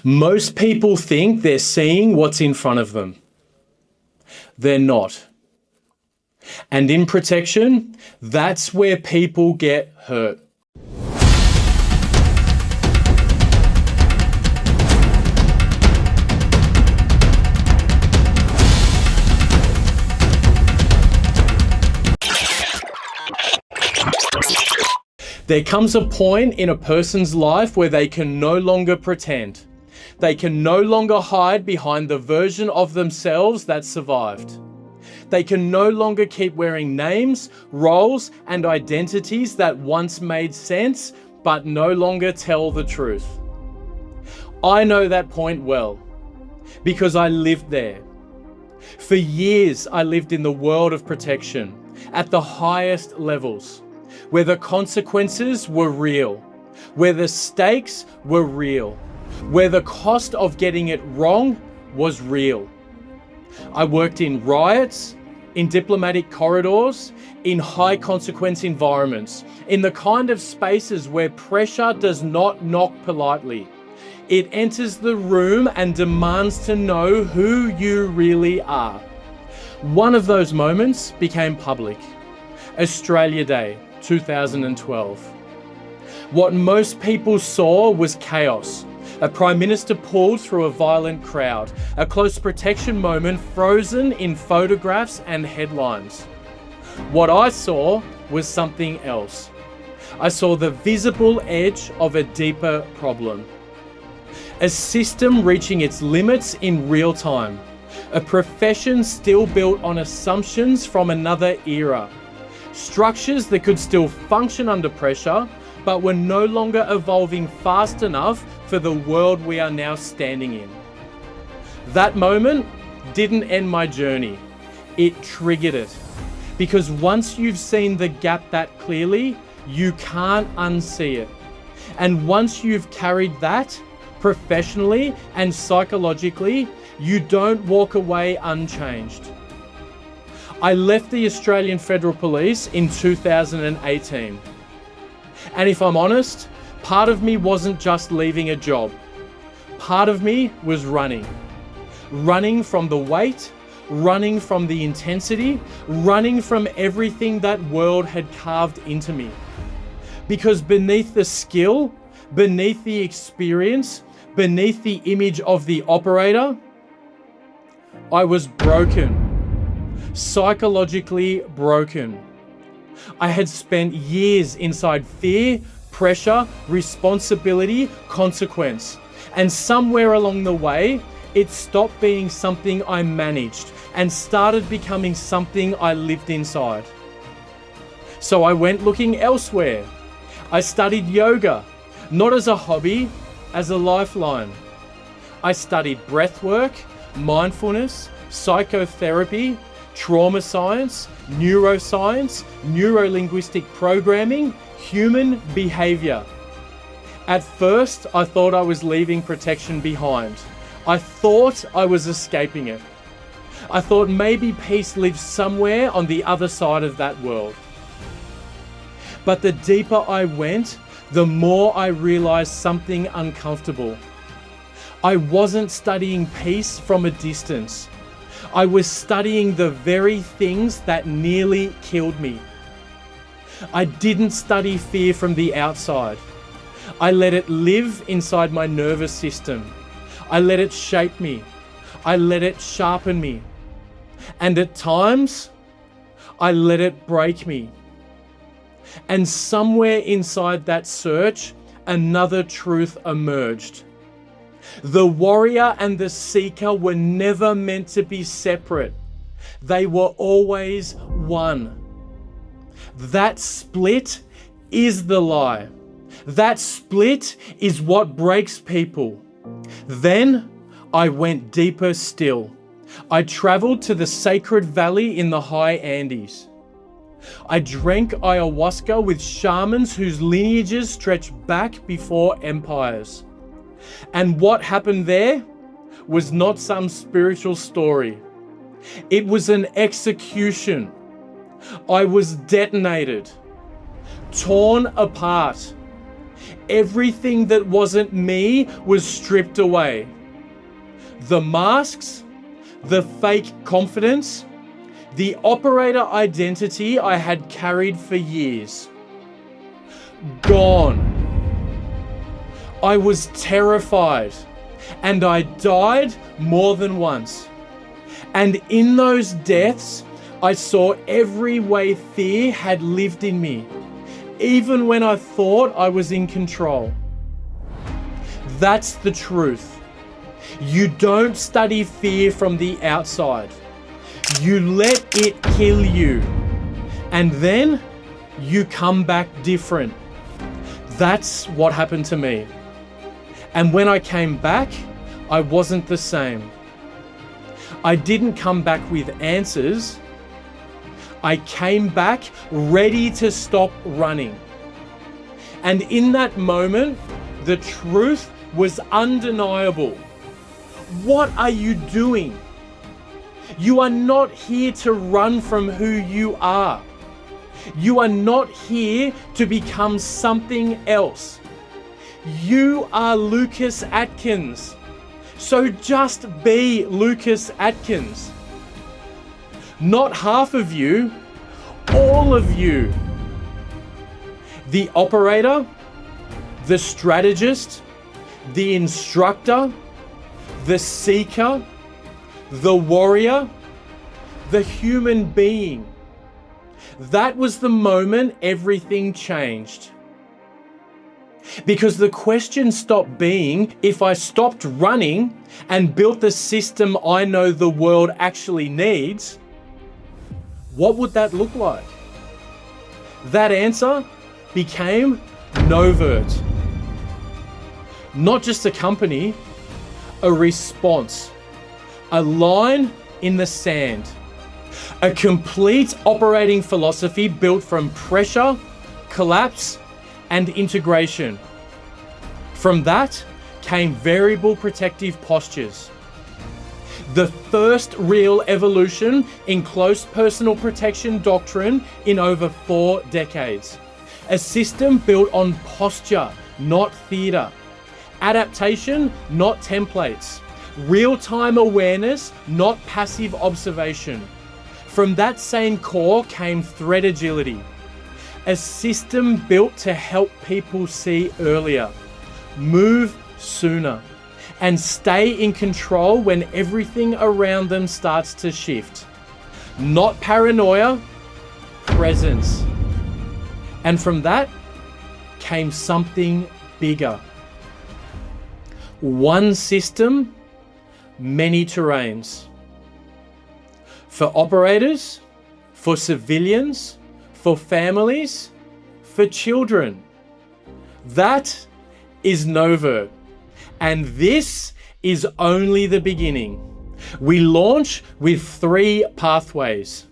Most people think they're seeing what's in front of them. They're not. And in protection, that's where people get hurt. There comes a point in a person's life where they can no longer pretend. They can no longer hide behind the version of themselves that survived. They can no longer keep wearing names, roles, and identities that once made sense, but no longer tell the truth. I know that point well, because I lived there. For years, I lived in the world of protection, at the highest levels, where the consequences were real, where the stakes were real, where the cost of getting it wrong was real. I worked in riots, in diplomatic corridors, in high consequence environments, in the kind of spaces where pressure does not knock politely. It enters the room and demands to know who you really are. One of those moments became public. Australia Day, 2012. What most people saw was chaos. A Prime Minister pulled through a violent crowd, a close protection moment frozen in photographs and headlines. What I saw was something else. I saw the visible edge of a deeper problem. A system reaching its limits in real time. A profession still built on assumptions from another era. Structures that could still function under pressure, but were no longer evolving fast enough for the world we are now standing in. That moment didn't end my journey. It triggered it. Because once you've seen the gap that clearly, you can't unsee it. And once you've carried that, professionally and psychologically, you don't walk away unchanged. I left the Australian Federal Police in 2018. And if I'm honest, part of me wasn't just leaving a job. Part of me was running. Running from the weight, running from the intensity, running from everything that world had carved into me. Because beneath the skill, beneath the experience, beneath the image of the operator, I was broken. Psychologically broken. I had spent years inside fear, pressure, responsibility, consequence. And somewhere along the way, it stopped being something I managed and started becoming something I lived inside. So I went looking elsewhere. I studied yoga, not as a hobby, as a lifeline. I studied breathwork, mindfulness, psychotherapy, trauma science, neuroscience, neuro-linguistic programming, human behavior. At first, I thought I was leaving protection behind. I thought I was escaping it. I thought maybe peace lives somewhere on the other side of that world. But the deeper I went, the more I realized something uncomfortable. I wasn't studying peace from a distance. I was studying the very things that nearly killed me. I didn't study fear from the outside. I let it live inside my nervous system. I let it shape me. I let it sharpen me. And at times, I let it break me. And somewhere inside that search, another truth emerged. The warrior and the seeker were never meant to be separate. They were always one. That split is the lie. That split is what breaks people. Then I went deeper still. I traveled to the sacred valley in the high Andes. I drank ayahuasca with shamans whose lineages stretch back before empires. And what happened there was not some spiritual story. It was an execution. I was detonated, torn apart. Everything that wasn't me was stripped away. The masks, the fake confidence, the operator identity I had carried for years. Gone. I was terrified, and I died more than once. And in those deaths, I saw every way fear had lived in me, even when I thought I was in control. That's the truth. You don't study fear from the outside. You let it kill you, and then you come back different. That's what happened to me. And when I came back, I wasn't the same. I didn't come back with answers. I came back ready to stop running. And in that moment, the truth was undeniable. What are you doing? You are not here to run from who you are. You are not here to become something else. You are Lucas Atkins. So just be Lucas Atkins. Not half of you, all of you. The operator, the strategist, the instructor, the seeker, the warrior, the human being. That was the moment everything changed. Because the question stopped being, if I stopped running and built the system I know the world actually needs, what would that look like? That answer became Novert. Not just a company, a response, a line in the sand, a complete operating philosophy built from pressure, collapse, and integration. From that came variable protective postures. The first real evolution in close personal protection doctrine in over 4 decades. A system built on posture, not theatre. Adaptation, not templates. Real-time awareness, not passive observation. From that same core came Threatagility. A system built to help people see earlier, move sooner, and stay in control when everything around them starts to shift. Not paranoia, presence. And from that came something bigger. One system, many terrains. For operators, for civilians, for families, for children. That is Novert. And this is only the beginning. We launch with 3 pathways.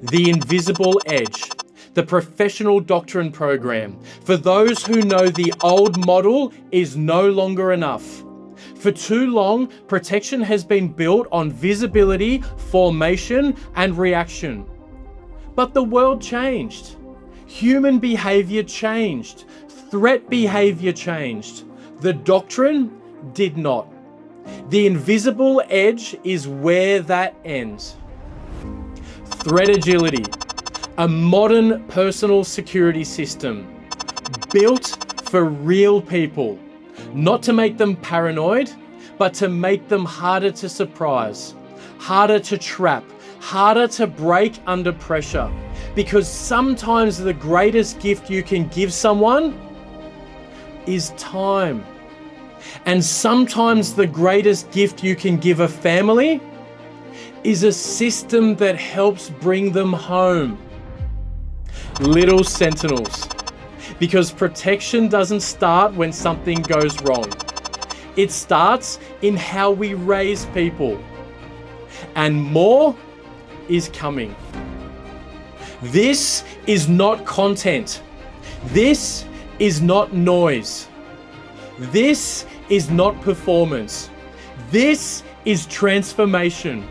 The Invisible Edge, the professional doctrine program, for those who know the old model is no longer enough. For too long, protection has been built on visibility, formation, and reaction. But the world changed. Human behavior changed. Threat behavior changed. The doctrine did not. The invisible edge is where that ends. Threatagility, a modern personal security system built for real people, not to make them paranoid, but to make them harder to surprise, harder to trap, harder to break under pressure. Because sometimes the greatest gift you can give someone is time. And sometimes the greatest gift you can give a family is a system that helps bring them home. Little sentinels. Because protection doesn't start when something goes wrong. It starts in how we raise people. And more is coming. This is not content. This is not noise. This is not performance. This is transformation.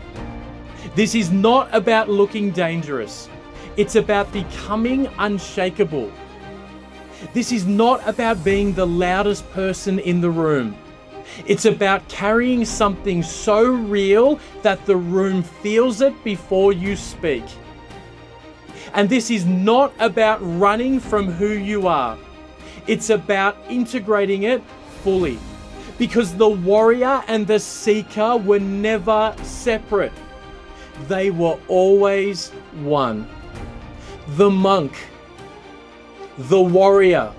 This is not about looking dangerous. It's about becoming unshakable. This is not about being the loudest person in the room. It's about carrying something so real that the room feels it before you speak. And this is not about running from who you are. It's about integrating it fully. Because the warrior and the seeker were never separate. They were always one. The monk, the warrior,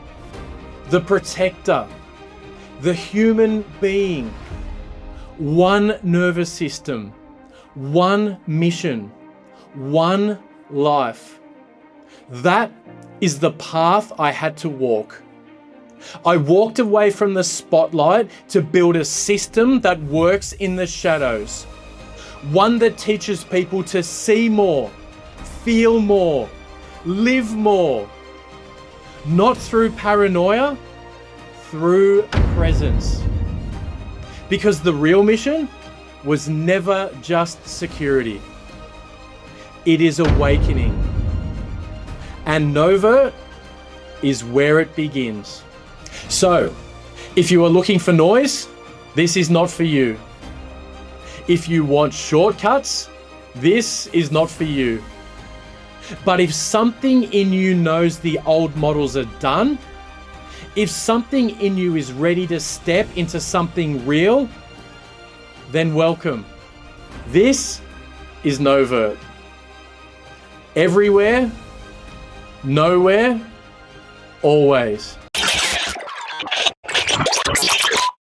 the protector, the human being, one nervous system, one mission, one life. That is the path I had to walk. I walked away from the spotlight to build a system that works in the shadows. One that teaches people to see more, feel more, live more. Not through paranoia, through presence. Because the real mission was never just security. It is awakening. And Novert is where it begins. So, if you are looking for noise, this is not for you. If you want shortcuts, this is not for you. But if something in you knows the old models are done, if something in you is ready to step into something real, then welcome. This is Novert. Everywhere, nowhere, always.